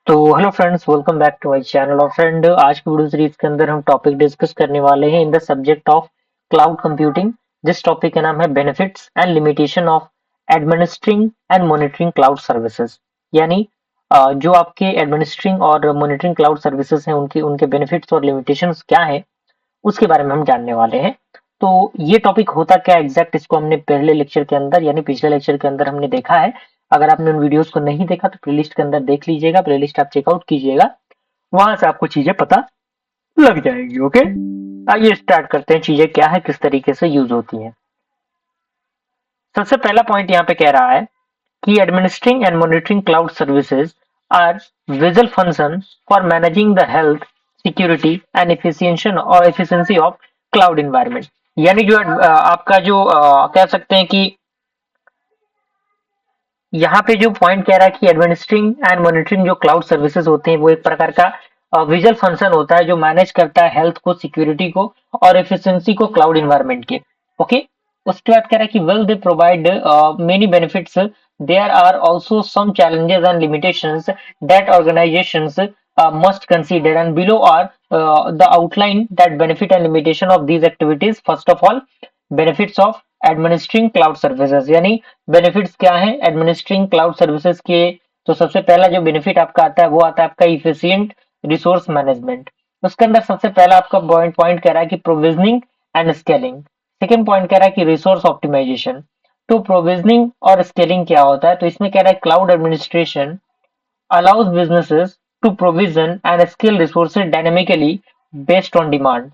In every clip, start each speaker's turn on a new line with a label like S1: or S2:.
S1: तो hello friends, welcome back to my channel. और friend, आज की वीडियो सीरीज के अंदर हम टॉपिक डिस्कस करने वाले हैं in the subject of cloud computing. जिस टॉपिक का नाम है benefits and limitation of administering and monitoring cloud services. यानी जो आपके एडमिनिस्ट्रिंग और मॉनिटरिंग क्लाउड सर्विसेज हैं उनकी उनके बेनिफिट्स और लिमिटेशंस क्या हैं, उसके बारे में हम जानने वाले हैं। तो ये टॉपिक होता क्या एग्जैक्ट, इसको हमने पहले लेक्चर के अंदर यानी पिछले लेक्चर के अंदर हमने देखा है। अगर आपने उन वीडियोस को नहीं देखा तो प्लेलिस्ट के अंदर देख लीजिएगा, प्लेलिस्ट आप चेकआउट कीजिएगा, वहां से आपको चीजें पता लग जाएगी। ओके, आइए स्टार्ट करते हैं, चीजें क्या है, किस तरीके से यूज होती हैं। सबसे पहला पॉइंट यहाँ पे कह रहा है कि administering and monitoring cloud services are visual function for managing the health, security and efficiency और एफिशिएंसी ऑफ क्लाउड एनवायरनमेंट। यानी जो आपका जो कह सकते हैं कि यहाँ पे जो पॉइंट कह रहा है कि एडमिनिस्ट्रिंग एंड मॉनिटरिंग जो क्लाउड सर्विसेज होते हैं वो एक प्रकार का विजुअल फंक्शन होता है जो मैनेज करता है हेल्थ को, सिक्योरिटी को और एफिशिएंसी को क्लाउड एनवायरनमेंट के। ओके, उसके बाद कह रहा है कि well they provide many benefits, there are also some challenges and limitations that organizations must consider, and below are the outline that benefit and limitation of these activities. First of all, benefits of administering cloud services, यानी benefits क्या हैं administering cloud services के। तो सबसे पहला जो benefit आपका आता है वो आता है आपका इफिशिएंट रिसोर्स मैनेजमेंट। उसके अंदर सबसे पहला आपका पॉइंट कह रहा है कि provisioning and scaling. Second point कह रहा है कि रिसोर्स ऑप्टिमाइजेशन। तो प्रोविजनिंग और स्केलिंग क्या होता है, तो इसमें कह रहा है cloud administration allows businesses to provision and scale resources dynamically based on demand।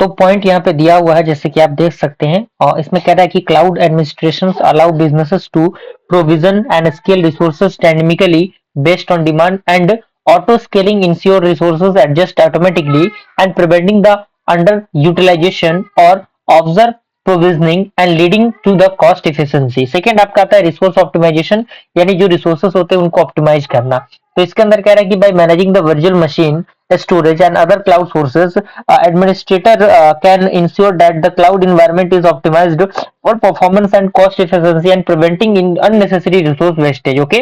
S1: तो पॉइंट यहाँ पे दिया हुआ है जैसे कि आप देख सकते हैं, और इसमें कह रहा है कि cloud administration allow businesses to provision and scale resources dynamically based on demand, and auto scaling insure resources adjust automatically and preventing the under utilization और observe provisioning and leading to the cost efficiency. Second आपका आता है resource optimisation, यानी जो resources होते हैं उनको optimise करना। तो इसके अंदर कह रहा है कि by managing the virtual machine, storage and other cloud sources, administrator can ensure that the cloud environment is optimized for performance and cost efficiency and preventing unnecessary resource wastage। okay,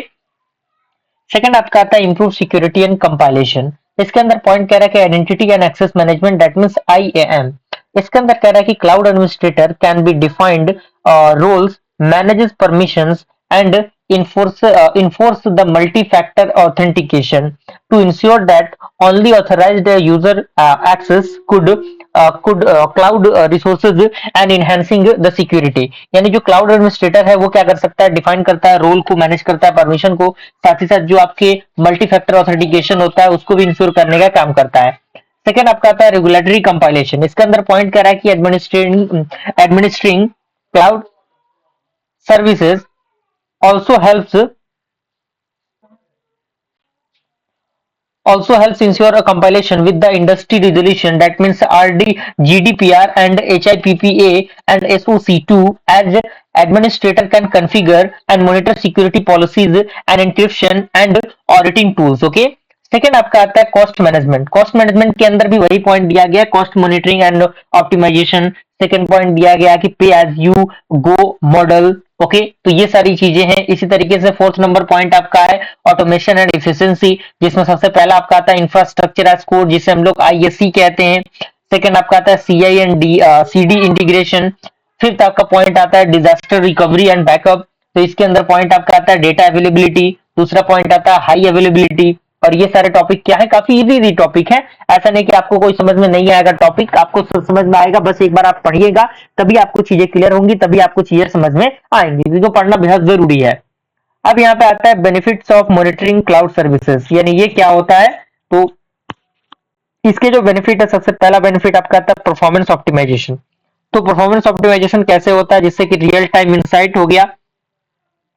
S1: second आपका आता है improve security and compilation। इसके अंदर point कह रहा है कि identity and access management, that means IAM। इसके अंदर कह रहा है कि cloud administrator can be defined roles, manages permissions and enforce the multi-factor authentication to ensure that only authorized user access could cloud resources and enhancing the security। यानी जो cloud administrator है वो क्या कर सकता है, डिफाइन करता है रोल को, मैनेज करता है परमिशन को, साथ ही साथ जो आपके मल्टी फैक्टर ऑथेंटिकेशन होता है उसको भी इंश्योर करने का काम करता है। सेकेंड आपका आता है रेगुलेटरी कंपाइलेशन। इसके अंदर पॉइंट कर रहा है कि administering cloud services also helps ensure a compilation with the industry resolution, that means RD, GDPR and HIPPA and SOC2, as administrator can configure and monitor security policies and encryption and auditing tools। okay, second आपका आता है cost management. Cost management के अंदर भी वही point दिया गया, cost monitoring and optimisation. Second point दिया गया कि pay as you go model. Okay, तो ये सारी चीजें हैं। इसी तरीके से फोर्थ नंबर पॉइंट आपका है ऑटोमेशन एंड एफिशिएंसी, जिसमें सबसे पहला आपका आता है इंफ्रास्ट्रक्चर एज कोड, जिसे हम लोग ISC कहते हैं। सेकेंड आपका आता है CI and CD integration. Fifth आपका पॉइंट आता है डिजास्टर रिकवरी एंड बैकअप। तो इसके अंदर पॉइंट आपका आता है डेटा अवेलेबिलिटी। दूसरा पॉइंट आता है हाई अवेलेबिलिटी। और ये सारे टॉपिक क्या है, काफी इजी टॉपिक है। ऐसा नहीं कि आपको कोई समझ में नहीं आएगा, टॉपिक आपको समझ में आएगा, बस एक बार आप पढ़िएगा तभी आपको चीजें क्लियर होंगी, तभी आपको चीजें समझ में आएंगी, जिसको पढ़ना बेहद जरूरी है। अब यहाँ पे आता है benefits of monitoring cloud services, यानी ये क्या होता है। तो इसके जो बेनिफिट है, सबसे पहला बेनिफिट आपका आता है परफॉर्मेंस ऑप्टिमाइजेशन। तो परफॉर्मेंस ऑप्टिमाइजेशन कैसे होता है, जिससे कि रियल टाइम इंसाइट हो गया।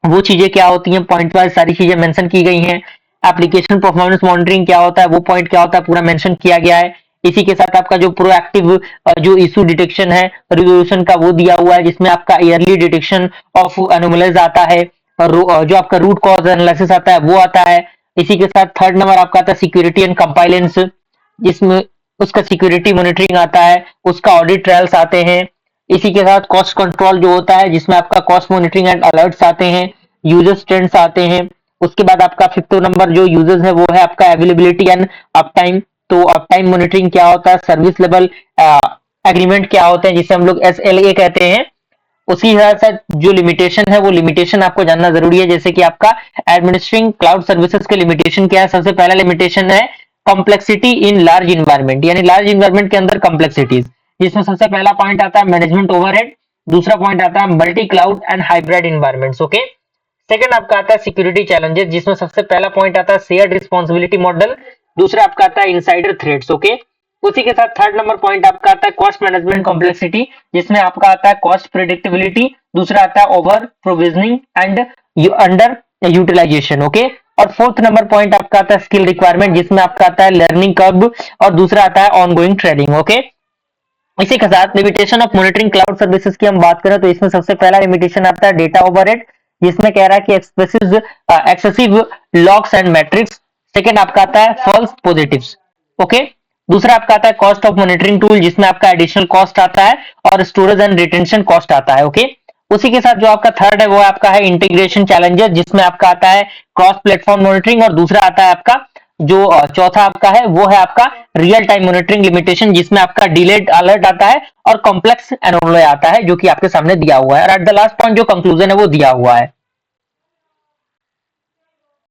S1: वो चीजें क्या होती हैं, पॉइंट वाइज सारी चीजें मेंशन की गई हैं। एप्लीकेशन परफॉर्मेंस मॉनिटरिंग क्या होता है, वो पॉइंट क्या होता है, पूरा मेंशन किया गया है। इसी के साथ आपका जो प्रोएक्टिव जो इशू डिटेक्शन है रिजोल्यूशन का, वो दिया हुआ है, जिसमें आपका ईयरली डिटेक्शन ऑफ एनोमलीज आता है, और जो आपका रूट कॉज एनालिसिस आता है वो आता है। इसी के साथ थर्ड नंबर आपका आता है सिक्योरिटी एंड कंपाइलेंस, जिसमें उसका सिक्योरिटी मॉनिटरिंग आता है, उसका ऑडिट ट्रायल्स आते हैं। इसी के साथ कॉस्ट कंट्रोल जो होता है, जिसमें आपका कॉस्ट मॉनिटरिंग एंड अलर्ट्स आते हैं, यूजर्स ट्रेंड्स आते हैं। उसके बाद आपका फिफ्थ नंबर जो यूजेस है वो है आपका अवेलेबिलिटी एंड अप टाइम। तो अप टाइम मॉनिटरिंग क्या होता है, सर्विस लेवल एग्रीमेंट क्या होते हैं जिसे हम लोग SLA कहते हैं। उसी हिसाब से जो लिमिटेशन है वो लिमिटेशन आपको जानना जरूरी है, जैसे कि आपका एडमिनिस्ट्रिंग क्लाउड सर्विसेज के लिमिटेशन क्या है। सबसे पहला लिमिटेशन है कॉम्प्लेक्सिटी इन लार्ज इन्वायरमेंट, यानी लार्ज इन्वायरमेंट के अंदर कॉम्प्लेक्सिटीज, जिसमें सबसे पहला पॉइंट आता है मैनेजमेंट ओवरहेड, दूसरा पॉइंट आता है multi cloud and hybrid environments. Okay, second आपका आता है सिक्योरिटी चैलेंजेस, जिसमें सबसे पहला पॉइंट आता है शेयर्ड रिस्पॉन्सिबिलिटी मॉडल, दूसरा आपका आता है इनसाइडर थ्रेट्स। ओके, उसी के साथ थर्ड नंबर पॉइंट आपका आता है कॉस्ट मैनेजमेंट कॉम्प्लेक्सिटी, जिसमें आपका आता है कॉस्ट प्रेडिक्टेबिलिटी, दूसरा आता है over provisioning and under utilisation. Okay, और फोर्थ नंबर पॉइंट आपका आता है स्किल रिक्वायरमेंट, जिसमें आपका आता है लर्निंग कर्व, और दूसरा आता है ऑनगोइंग ट्रेनिंग। ओके, इसी के साथ limitation of monitoring cloud services की हम बात करें तो इसमें सबसे पहला लिमिटेशन आता है डेटा ओवरहेड, जिसमें कह रहा है कि excessive logs and matrix. Second आपका आता है फॉल्स पॉजिटिव्स। ओके, दूसरा आपका आता है कॉस्ट ऑफ मॉनिटरिंग टूल, जिसमें आपका एडिशनल कॉस्ट आता है और स्टोरेज एंड रिटेंशन कॉस्ट आता है। ओके, उसी के साथ जो आपका थर्ड है वो आपका है इंटीग्रेशन चैलेंजेस, जिसमें आपका आता है क्रॉस प्लेटफॉर्म मॉनिटरिंग, और दूसरा आता है आपका जो चौथा आपका है वो है आपका रियल टाइम मॉनिटरिंग लिमिटेशन, जिसमें आपका डिलेड अलर्ट आता है और कॉम्प्लेक्स एनोमली आता है, जो कि आपके सामने दिया हुआ है। और एट द लास्ट पॉइंट जो कंक्लूजन है वो दिया हुआ है।